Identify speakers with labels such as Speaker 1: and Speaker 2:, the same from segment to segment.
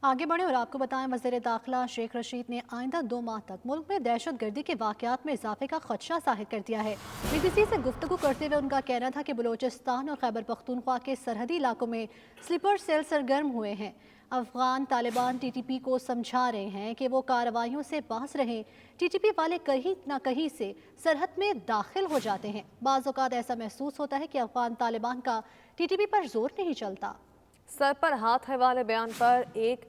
Speaker 1: آگے بڑھیں اور آپ کو بتائیں، وزیر داخلہ شیخ رشید نے آئندہ 2 ماہ تک ملک میں دہشت گردی کے واقعات میں اضافے کا خدشہ ظاہر کر دیا ہے۔ BBC سے گفتگو کرتے ہوئے ان کا کہنا تھا کہ بلوچستان اور خیبر پختونخوا کے سرحدی علاقوں میں سلیپر سیل سرگرم ہوئے ہیں۔ افغان طالبان TTP کو سمجھا رہے ہیں کہ وہ کارروائیوں سے باز رہیں۔ TTP والے کہیں نہ کہیں سے سرحد میں داخل ہو جاتے ہیں۔ بعض اوقات ایسا محسوس ہوتا ہے کہ افغان طالبان کا TTP پر زور نہیں چلتا۔
Speaker 2: سر پر ہاتھ ہے والے بیان پر ایک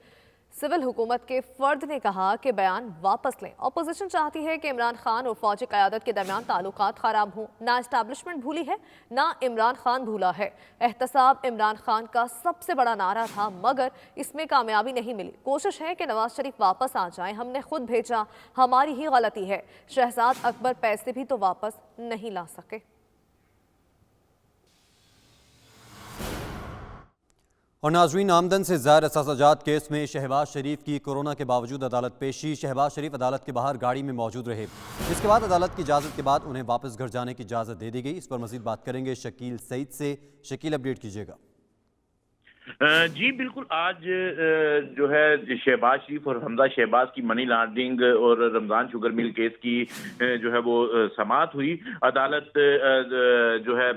Speaker 2: سول حکومت کے فرد نے کہا کہ بیان واپس لیں۔ اپوزیشن چاہتی ہے کہ عمران خان اور فوجی قیادت کے درمیان تعلقات خراب ہوں۔ نہ اسٹیبلشمنٹ بھولی ہے، نہ عمران خان بھولا ہے۔ احتساب عمران خان کا سب سے بڑا نعرہ تھا، مگر اس میں کامیابی نہیں ملی۔ کوشش ہے کہ نواز شریف واپس آ جائیں، ہم نے خود بھیجا، ہماری ہی غلطی ہے۔ شہزاد اکبر پیسے بھی تو واپس نہیں لا سکے۔
Speaker 3: اور ناظرین، آمدن سے زائد اثاثہ جات کیس میں شہباز شریف کی کورونا کے باوجود عدالت پیشی۔ شہباز شریف عدالت کے باہر گاڑی میں موجود رہے، جس کے بعد عدالت کی اجازت کے بعد انہیں واپس گھر جانے کی اجازت دے دی گئی۔ اس پر مزید بات کریں گے شکیل سعید سے۔ شکیل، اپڈیٹ کیجیے گا۔
Speaker 4: جی بالکل، آج جو ہے شہباز شریف اور حمزہ شہباز کی منی لانڈرنگ اور رمضان شوگر مل کیس کی جو ہے وہ سماعت ہوئی۔ عدالت جو ہے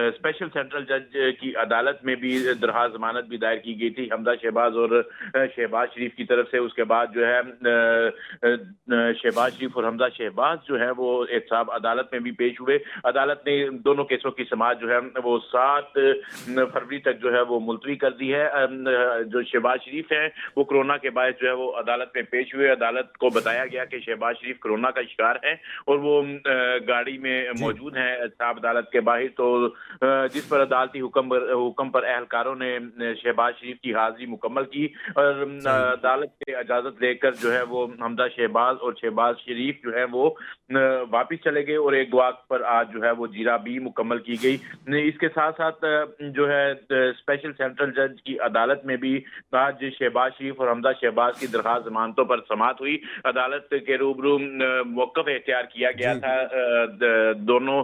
Speaker 4: اسپیشل سینٹرل جج کی عدالت میں بھی درخواست ضمانت بھی دائر کی گئی تھی حمزہ شہباز اور شہباز شریف کی طرف سے۔ اس کے بعد جو ہے شہباز شریف اور حمزہ شہباز جو ہے وہ احتساب عدالت میں بھی پیش ہوئے۔ عدالت نے دونوں کیسوں کی سماعت جو ہے وہ 7 فروری تک جو ہے وہ ملتوی کر دی ہے۔ جو شہباز شریف ہیں وہ کورونا کے باعث جو ہے وہ عدالت میں پیش ہوئے۔ عدالت کو بتایا گیا کہ شہباز شریف کورونا کا شکار ہے اور وہ گاڑی میں موجود ہیں احتساب عدالت کے باہر، تو جس پر عدالتی حکم پر اہلکاروں نے شہباز شریف کی حاضری مکمل کی اور عدالت سے اجازت لے کر جو ہے وہ حمزہ شہباز اور شہباز شریف جو ہے وہ واپس چلے گئے اور ایک گواہ پر آج جو ہے وہ جیرہ بھی مکمل کی گئی۔ اس کے ساتھ ساتھ جو ہے اسپیشل سینٹرل جج کی عدالت میں بھی آج شہباز شریف اور حمزہ شہباز کی درخواست ضمانتوں پر سماعت ہوئی۔ عدالت کے روبرو موقف اختیار کیا گیا تھا دونوں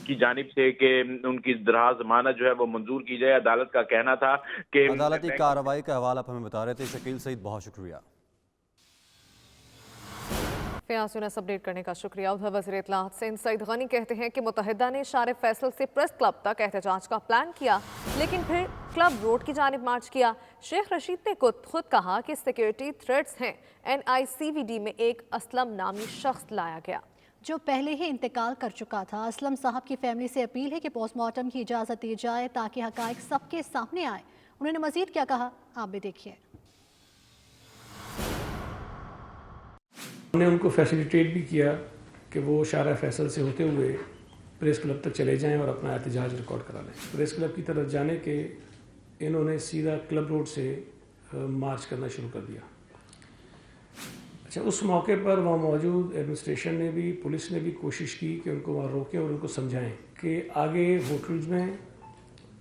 Speaker 4: کی جانب سے کہ ان کی درخواست ضمانت جو ہے وہ منظور کی جائے۔ عدالت کا کہنا تھا کہ
Speaker 3: عدالتی کارروائی کا حوالہ آپ ہمیں بتا رہے تھے۔ شکیل سعید، بہت شکریہ۔
Speaker 2: فیاض یونس اپڈیٹ کرنے کا شکریہ۔ ادھر وزیر اطلاعات سندھ سعید غنی کہتے ہیں کہ متحدہ نے شارع فیصل سے پریس کلب تک احتجاج کا پلان کیا، لیکن پھر کلب روڈ کی جانب مارچ کیا۔ شیخ رشید نے خود کہا کہ سیکیورٹی تھریٹس ہیں۔ NICVD میں ایک اسلم نامی شخص لایا گیا
Speaker 1: جو پہلے ہی انتقال کر چکا تھا۔ اسلم صاحب کی فیملی سے اپیل ہے کہ پوسٹ مارٹم کی اجازت دی جائے تاکہ حقائق سب کے سامنے آئے۔ انہوں نے مزید کیا کہا، آپ بھی دیکھیے۔
Speaker 5: ہم نے ان کو فیسیلیٹیٹ بھی کیا کہ وہ شارع فیصل سے ہوتے ہوئے پریس کلب تک چلے جائیں اور اپنا احتجاج ریکارڈ کرا لیں۔ پریس کلب کی طرف جانے کے انہوں نے سیدھا کلب روڈ سے مارچ کرنا شروع کر دیا۔ اچھا، اس موقع پر وہاں موجود ایڈمنسٹریشن نے بھی، پولیس نے بھی کوشش کی کہ ان کو وہاں روکیں اور ان کو سمجھائیں کہ آگے ہوٹلز میں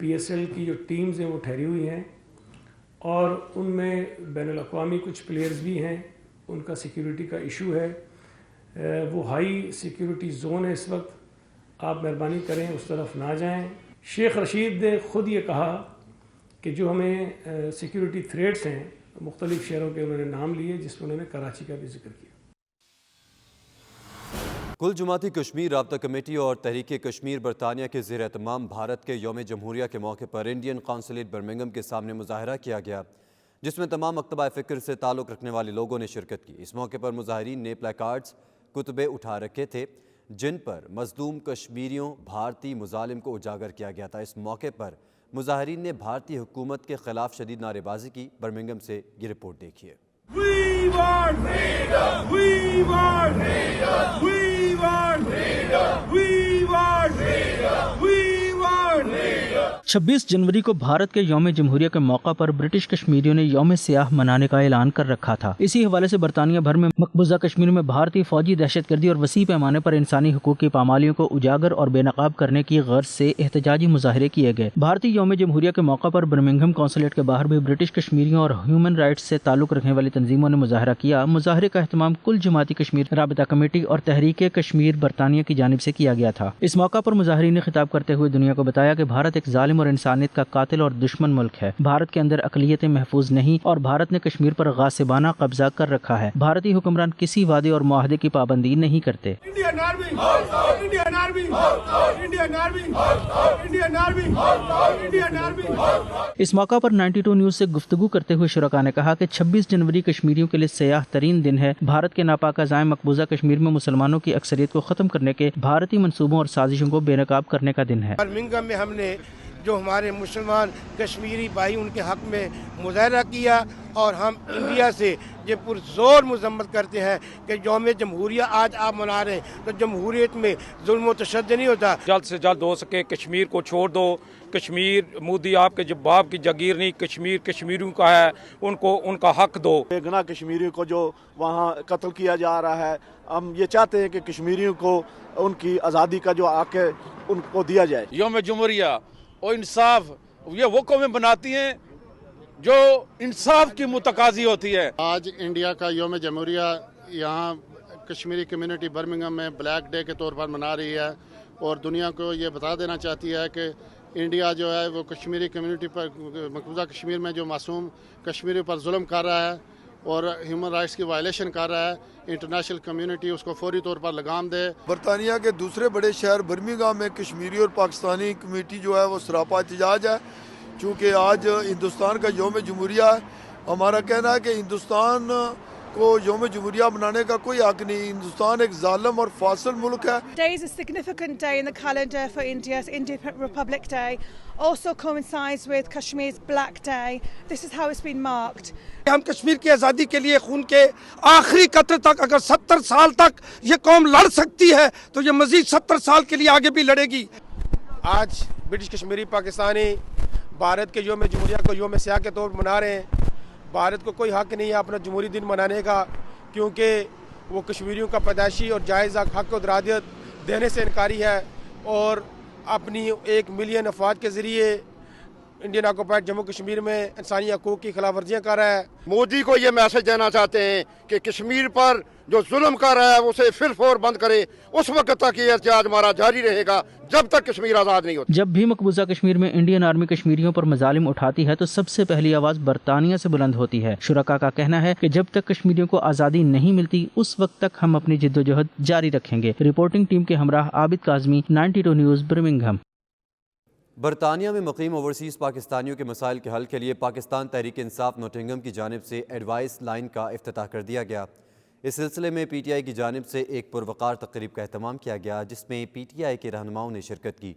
Speaker 5: PSL کی جو ٹیمز ہیں وہ ٹھہری ہوئی ہیں اور ان میں بین الاقوامی کچھ پلیئرز بھی ہیں، ان کا سیکیورٹی کا ایشو ہے، وہ ہائی سیکیورٹی زون ہے اس وقت، آپ مہربانی کریں اس طرف نہ جائیں۔ شیخ رشید نے خود یہ کہا کہ جو ہمیں سیکیورٹی تھریٹس ہیں، مختلف شہروں کے انہوں نے نام لیے، جس میں انہوں نے کراچی کا بھی ذکر کیا۔
Speaker 3: کل جماعتی کشمیر رابطہ کمیٹی اور تحریک کشمیر برطانیہ کے زیر اہتمام بھارت کے یوم جمہوریہ کے موقع پر انڈین قونصلیٹ برمنگھم کے سامنے مظاہرہ کیا گیا، جس میں تمام مکتبہ فکر سے تعلق رکھنے والے لوگوں نے شرکت کی۔ اس موقع پر مظاہرین نے پلے کارڈز، کتبے اٹھا رکھے تھے جن پر مظلوم کشمیریوں، بھارتی مظالم کو اجاگر کیا گیا تھا۔ اس موقع پر مظاہرین نے بھارتی حکومت کے خلاف شدید نعرے بازی کی۔ برمنگھم سے یہ رپورٹ دیکھیے۔
Speaker 6: We want freedom! We want freedom! We want freedom! We want freedom! We want freedom!
Speaker 7: 26 جنوری کو بھارت کے یوم جمہوریہ کے موقع پر برٹش کشمیریوں نے یوم سیاہ منانے کا اعلان کر رکھا تھا۔ اسی حوالے سے برطانیہ بھر میں مقبوضہ کشمیر میں بھارتی فوجی دہشت گردی اور وسیع پیمانے پر انسانی حقوق کی پامالیوں کو اجاگر اور بے نقاب کرنے کی غرض سے احتجاجی مظاہرے کیے گئے۔ بھارتی یوم جمہوریہ کے موقع پر برمنگھم قونصلیٹ کے باہر بھی برٹش کشمیریوں اور ہیومن رائٹس سے تعلق رکھنے والی تنظیموں نے مظاہرہ کیا۔ مظاہرے کا اہتمام کل جماعتی کشمیر رابطہ کمیٹی اور تحریک کشمیر برطانیہ کی جانب سے کیا گیا تھا۔ اس موقع پر مظاہرین نے خطاب کرتے ہوئے دنیا کو بتایا کہ بھارت ایک ظالم ظالم اور انسانیت کا قاتل اور دشمن ملک ہے. بھارت کے اندر اقلیتیں محفوظ نہیں اور بھارت نے کشمیر پر غاصبانہ قبضہ کر رکھا ہے. بھارتی حکمران کسی وعدے اور معاہدے کی پابندی نہیں کرتے.
Speaker 6: Indian Army! Indian Army! Indian Army! Indian Army! Indian Army!
Speaker 7: اس موقع پر 92 نیوز سے گفتگو کرتے ہوئے شرکاء نے کہا کہ 26 جنوری کشمیریوں کے لیے سیاہ ترین دن ہے. بھارت کے ناپاک عزائم مقبوضہ کشمیر میں مسلمانوں کی اکثریت کو ختم کرنے کے بھارتی منصوبوں اور سازشوں کو بے نقاب کرنے کا دن ہے.
Speaker 8: برمنگھم میں ہم نے جو ہمارے مسلمان کشمیری بھائی ان کے حق میں مظاہرہ کیا اور ہم انڈیا سے یہ پرزور مذمت کرتے ہیں کہ یوم جمہوریہ آج آپ منا رہے ہیں تو جمہوریت میں ظلم و تشدد نہیں ہوتا.
Speaker 9: جلد سے جلد ہو سکے کشمیر کو چھوڑ دو. کشمیر مودی آپ کے جب باپ کی جاگیر نہیں، کشمیر کشمیریوں کا ہے، ان کو ان کا حق دو.
Speaker 10: بے گناہ کشمیریوں کو جو وہاں قتل کیا جا رہا ہے، ہم یہ چاہتے ہیں کہ کشمیریوں کو ان کی آزادی کا جو حق ہے ان کو دیا جائے.
Speaker 11: یوم جمہوریہ اور انصاف یہ وہ قومیں بناتی ہیں جو انصاف کی متقاضی ہوتی ہے.
Speaker 12: آج انڈیا کا یوم جمہوریہ یہاں کشمیری کمیونٹی برمنگھم میں بلیک ڈے کے طور پر منا رہی ہے اور دنیا کو یہ بتا دینا چاہتی ہے کہ انڈیا جو ہے وہ کشمیری کمیونٹی پر مقبوضہ کشمیر میں جو معصوم کشمیری پر ظلم کر رہا ہے اور ہیومن رائٹس کی وائلیشن کر رہا ہے. انٹرنیشنل کمیونٹی اس کو فوری طور پر لگام دے.
Speaker 13: برطانیہ کے دوسرے بڑے شہر برمنگھم میں کشمیری اور پاکستانی کمیونٹی جو ہے وہ سراپا احتجاج ہے. چونکہ آج ہندوستان کا یوم جمہوریہ ہے، ہمارا کہنا ہے کہ ہندوستان کو یوم جمہوریہ منانے کا کوئی حق نہیں. ہندوستان ایک ظالم اور فاصل ملک ہے.
Speaker 14: Today is a significant day in the calendar for India's Indian Republic Day. Also coincides with Kashmir's Black Day. This is how it's been marked.
Speaker 8: ہم کشمیر کی آزادی کے لیے خون کے آخری قطرے تک اگر 70 سال تک یہ قوم لڑ سکتی ہے تو یہ مزید 70 سال کے لیے آگے بھی لڑے گی. آج برٹش کشمیری پاکستانی بھارت کے یوم جمہوریہ کو یوم سیاہ کے طور پر منا رہے ہیں. بھارت کو کوئی حق نہیں ہے اپنا جمہوری دن منانے کا، کیونکہ وہ کشمیریوں کا پیدائشی اور جائز حق و درادیت دینے سے انکاری ہے اور اپنی 1 ملین افواج کے ذریعے انڈین آکوپائڈ جموں کشمیر میں انسانی حقوق کی خلاف ورزیاں کر رہا ہے.
Speaker 12: مودی کو یہ میسج دینا چاہتے ہیں کہ کشمیر پر جو ظلم کر رہا ہے اسے فی الفور بند کرے. اس وقت تک یہ احتجاج ہمارا جاری رہے گا جب تک کشمیر آزاد نہیں ہوتا.
Speaker 7: جب بھی مقبوضہ کشمیر میں انڈین آرمی کشمیریوں پر مظالم اٹھاتی ہے تو سب سے پہلی آواز برطانیہ سے بلند ہوتی ہے. شرکاء کا کہنا ہے کہ جب تک کشمیریوں کو آزادی نہیں ملتی اس وقت تک ہم اپنی جدوجہد جاری رکھیں گے. رپورٹنگ ٹیم کے ہمراہ عابد کاظمی، 92 نیوز، برمنگھم.
Speaker 3: برطانیہ میں مقیم اوورسیز پاکستانیوں کے مسائل کے حل کے لیے پاکستان تحریک انصاف نوٹنگھم کی جانب سے ایڈوائس لائن کا افتتاح کر دیا گیا. اس سلسلے میں پی ٹی آئی کی جانب سے ایک پروقار تقریب کا اہتمام کیا گیا جس میں پی ٹی آئی کے رہنماؤں نے شرکت کی.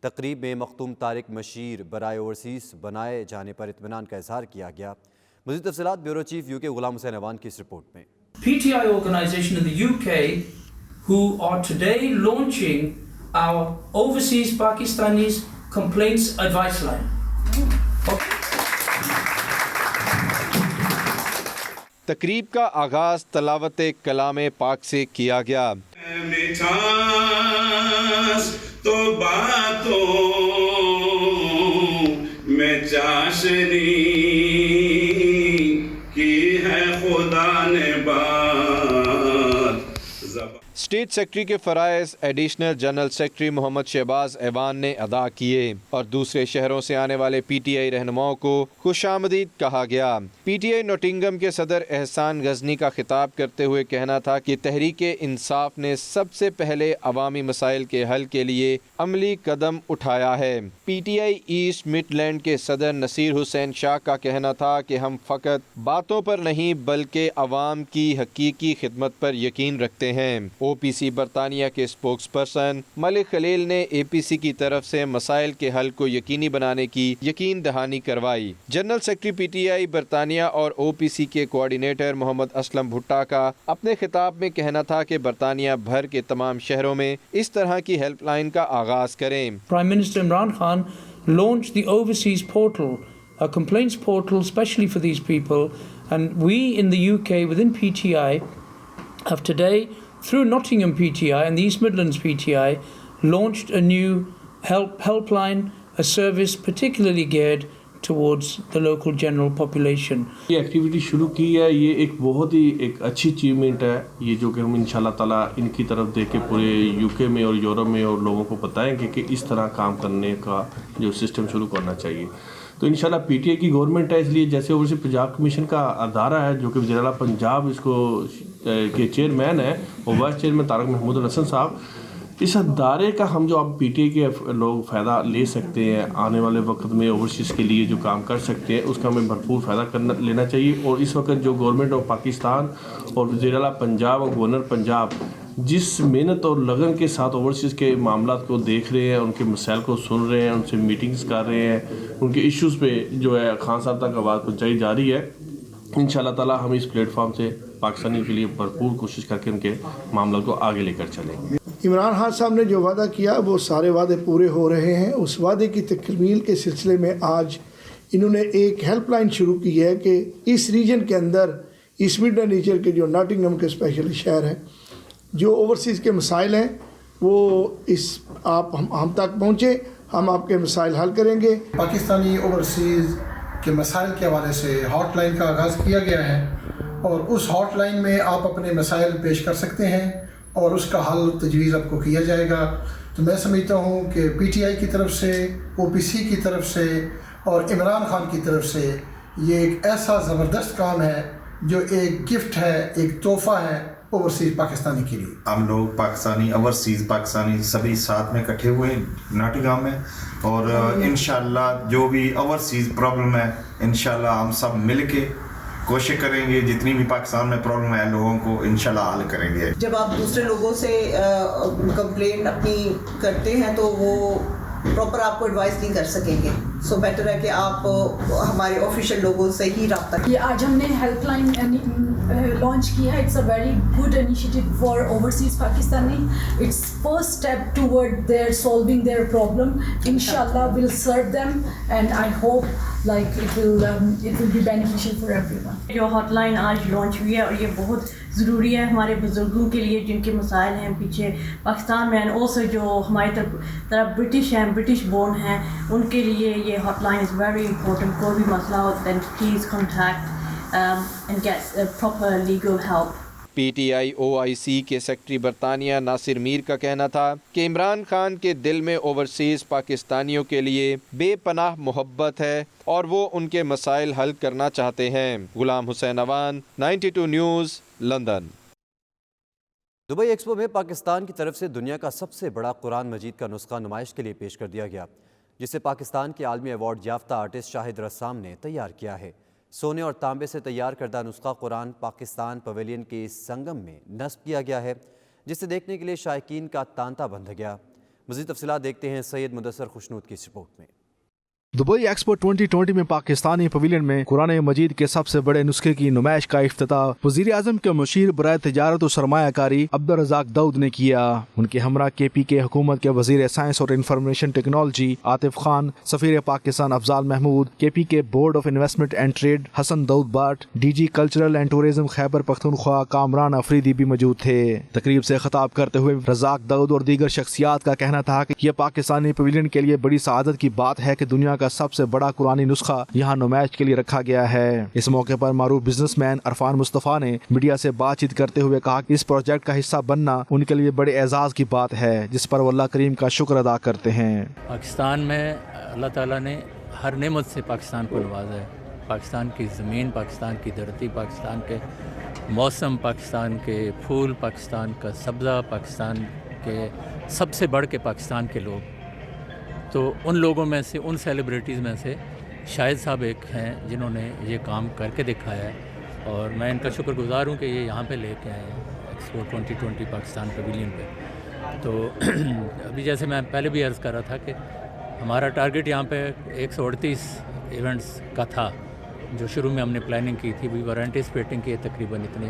Speaker 3: تقریب میں مختوم طارق مشیر برائے اوورسیز بنائے جانے پر اطمینان کا اظہار کیا گیا. مزید تفصیلات بیورو چیف یو کے غلام حسین اوان کی اس رپورٹ میں.
Speaker 15: PTI organization in the UK who are today launching our overseas Pakistanis complaints advice line.
Speaker 16: تقریب کا آغاز تلاوت کلام پاک سے کیا گیا.
Speaker 6: تو باتوں میں چاشنی کی ہے خدا نے بات.
Speaker 16: اسٹیٹ سیکرٹری کے فرائض ایڈیشنل جنرل سیکرٹری محمد شہباز ایوان نے ادا کیے اور دوسرے شہروں سے آنے والے پی ٹی آئی رہنماؤں کو خوش آمدید کہا گیا. پی ٹی آئی نوٹنگھم کے صدر احسان غزنی کا خطاب کرتے ہوئے کہنا تھا کہ تحریک انصاف نے سب سے پہلے عوامی مسائل کے حل کے لیے عملی قدم اٹھایا ہے. P T I East Midland کے صدر نصیر حسین شاہ کا کہنا تھا کہ ہم فقط باتوں پر نہیں بلکہ عوام کی حقیقی خدمت پر یقین رکھتے ہیں. او پی سی برطانیہ کے اسپوکس پرسن ملک خلیل نے اے پی سی کی طرف سے مسائل کے حل کو یقینی بنانے کی یقین دہانی کروائی. جنرل سیکرٹری پی ٹی آئی برطانیہ اور او پی سی کے کوآرڈینیٹر محمد اسلم بھٹا کا اپنے خطاب میں کہنا تھا کہ برطانیہ بھر کے تمام شہروں میں اس طرح کی ہیلپ لائن کا آغاز کریں.
Speaker 15: Prime Minister Imran Khan launched the overseas portal, a complaints portal especially for these people, and we in the UK within PTI have today, through Nottingham PTI and the East Midlands PTI, launched a new helpline, a service particularly geared towards the local general population.
Speaker 5: یہ activity شروع کی ہے, یہ ایک بہت ہی ایک اچھی achievement ہے یہ, جو کہ ہم انشاءاللہ تعالیٰ ان کی طرف دیکھ کے پورے یو کے میں اور یورپ میں اور لوگوں کو بتائیں گے کہ اس طرح کام کرنے کا جو سسٹم شروع کرنا چاہیے. تو انشاءاللہ پی ٹی آئی کی گورنمنٹ ہے, اس لیے جیسے اوورسیز پنجاب کمیشن کا ادارہ ہے جو کہ وزیر اعلیٰ پنجاب اس کو کے چیئرمین ہے اور وائس چیئرمین طارق محمود الحسن صاحب, اس ادارے کا ہم جو اب پی ٹی آئی کے لوگ فائدہ لے سکتے ہیں آنے والے وقت میں اوورسیز کے لیے جو کام کر سکتے ہیں اس کا ہمیں بھرپور فائدہ لینا چاہیے. اور اس وقت جو گورنمنٹ آف پاکستان اور وزیر اعلیٰ پنجاب اور گورنر پنجاب جس محنت اور لگن کے ساتھ اوورسیز کے معاملات کو دیکھ رہے ہیں, ان کے مسائل کو سن رہے ہیں, ان سے میٹنگز کر رہے ہیں, ان کے ایشوز پہ جو ہے خان صاحب تک آواز پہنچائی جا رہی ہے, انشاءاللہ تعالیٰ ہم اس پلیٹ فارم سے پاکستانی کے لیے بھرپور کوشش کر کے ان کے معاملات کو آگے لے کر چلیں.
Speaker 17: عمران خان صاحب نے جو وعدہ کیا وہ سارے وعدے پورے ہو رہے ہیں. اس وعدے کی تکمیل کے سلسلے میں آج انہوں نے ایک ہیلپ لائن شروع کی ہے کہ اس ریجن کے اندر ایسٹ مڈلینڈ ریجن کے جو ناٹنگھم کے اسپیشلی شہر ہیں, جو اوورسیز کے مسائل ہیں وہ آپ ہم تک پہنچے, ہم آپ کے مسائل حل کریں گے.
Speaker 18: پاکستانی اوورسیز کے مسائل کے حوالے سے ہاٹ لائن کا آغاز کیا گیا ہے اور اس ہاٹ لائن میں آپ اپنے مسائل پیش کر سکتے ہیں اور اس کا حل تجویز آپ کو کیا جائے گا. تو میں سمجھتا ہوں کہ پی ٹی آئی کی طرف سے, او پی سی کی طرف سے اور عمران خان کی طرف سے یہ ایک ایسا زبردست کام ہے جو ایک گفٹ ہے, ایک تحفہ ہے اوورسیز پاکستانی کے لیے.
Speaker 19: ہم لوگ پاکستانی اوورسیز پاکستانی سبھی ساتھ میں اکٹھے ہوئے ناٹنگھم میں, اور انشاءاللہ جو بھی اوورسیز پرابلم ہے انشاءاللہ ہم سب مل کے کوشش کریں گے, جتنی بھی پاکستان میں پرابلم ہے لوگوں کو انشاءاللہ حل کریں گے.
Speaker 20: جب آپ دوسرے لوگوں سے کمپلین اپنی کرتے ہیں تو وہ پراپر آپ کو ایڈوائز نہیں کر سکیں گے, سو بیٹر ہے کہ آپ ہمارے آفیشیل لوگوں سے ہی رابطہ.
Speaker 21: یہ آج ہم نے ہیلپ لائن لانچ کیا ہے. It's a very good initiative for overseas Pakistani. It's first step toward their solving their problem. انشاءاللہ will serve them and I hope like it will be beneficial for everyone.
Speaker 22: جو hot line آج launch ہوئی ہے اور یہ بہت ضروری ہے ہمارے بزرگوں کے لیے جن کے مسائل ہیں پیچھے پاکستان میں, اینڈ آلسو جو ہماری طرف برٹش ہیں, برٹش بورن ہیں, ان کے لیے یہ hot line is very important. کوئی بھی مسئلہ ہو then please contact and get proper legal help.
Speaker 16: P T I O I C کے سیکرٹری برطانیہ ناصر میر کا کہنا تھا کہ عمران خان کے دل میں اوورسیز پاکستانیوں کے لیے بے پناہ محبت ہے اور وہ ان کے مسائل حل کرنا چاہتے ہیں. Ghulam Hussain Awan, 92 news, London.
Speaker 3: Dubai expo میں پاکستان کی طرف سے دنیا کا سب سے بڑا قرآن مجید کا نسخہ نمائش کے لیے پیش کر دیا گیا, جسے پاکستان کے عالمی ایوارڈ یافتہ آرٹسٹ شاہد رسام نے تیار کیا ہے. سونے اور تانبے سے تیار کردہ نسخہ قرآن پاکستان پویلین کے سنگم میں نصب کیا گیا ہے, جسے دیکھنے کے لیے شائقین کا تانتا بندھ گیا. مزید تفصیلات دیکھتے ہیں سید مدثر خوشنود کی اس رپورٹ میں.
Speaker 23: دبئی ایکسپو 2020 میں پاکستانی پویلین میں قرآن مجید کے سب سے بڑے نسخے کی نمائش کا افتتاح وزیر اعظم کے مشیر برائے تجارت و سرمایہ کاری عبدالرزاق داؤد نے کیا. ان کے ہمراہ کے پی کے حکومت کے وزیر سائنس اور انفارمیشن ٹیکنالوجی عاطف خان, سفیر پاکستان افضال محمود, کے پی کے board of investment and trade Hassan Daud Butt, D G cultural and tourism Khyber Pakhtunkhwa Kamran Afridi بھی موجود تھے. تقریب سے خطاب کرتے ہوئے رزاق داؤد اور دیگر شخصیات کا کہنا تھا کہ یہ پاکستانی پویلین کے لیے بڑی سعادت کی بات ہے کہ دنیا کا سب سے بڑا قرآنی نسخہ یہاں نمائش کے لیے رکھا گیا ہے. اس موقع پر معروف بزنس مین عرفان مصطفیٰ نے میڈیا سے بات چیت کرتے ہوئے کہا کہ اس پروجیکٹ کا حصہ بننا ان کے لیے بڑے اعزاز کی بات ہے, جس پر وہ اللہ کریم کا شکر ادا کرتے ہیں.
Speaker 24: پاکستان میں اللہ تعالیٰ نے ہر نعمت سے پاکستان کو نوازا ہے. پاکستان کی زمین, پاکستان کی دھرتی, پاکستان کے موسم, پاکستان کے پھول, پاکستان کا سبزہ, پاکستان کے سب سے بڑھ کے پاکستان کے لوگ. تو ان لوگوں میں سے, ان سیلیبریٹیز میں سے شاہد صاحب ایک ہیں جنہوں نے یہ کام کر کے دکھایا ہے, اور میں ان کا شکر گزار ہوں کہ یہ یہاں پہ لے کے آئے ہیں ایکسپو 2020 پاکستان پویلین پہ. تو ابھی جیسے میں پہلے بھی عرض کر رہا تھا کہ ہمارا ٹارگٹ یہاں پہ 138 ایونٹس کا تھا جو شروع میں ہم نے پلاننگ کی تھی. وی ور اینٹیسپیٹنگ کہ تقریباً اتنے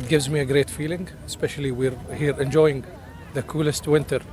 Speaker 9: It gives me a great feeling, especially we're here enjoying the coolest winter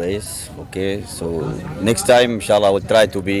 Speaker 25: place, okay, so next time inshallah I will try to be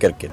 Speaker 25: cricket.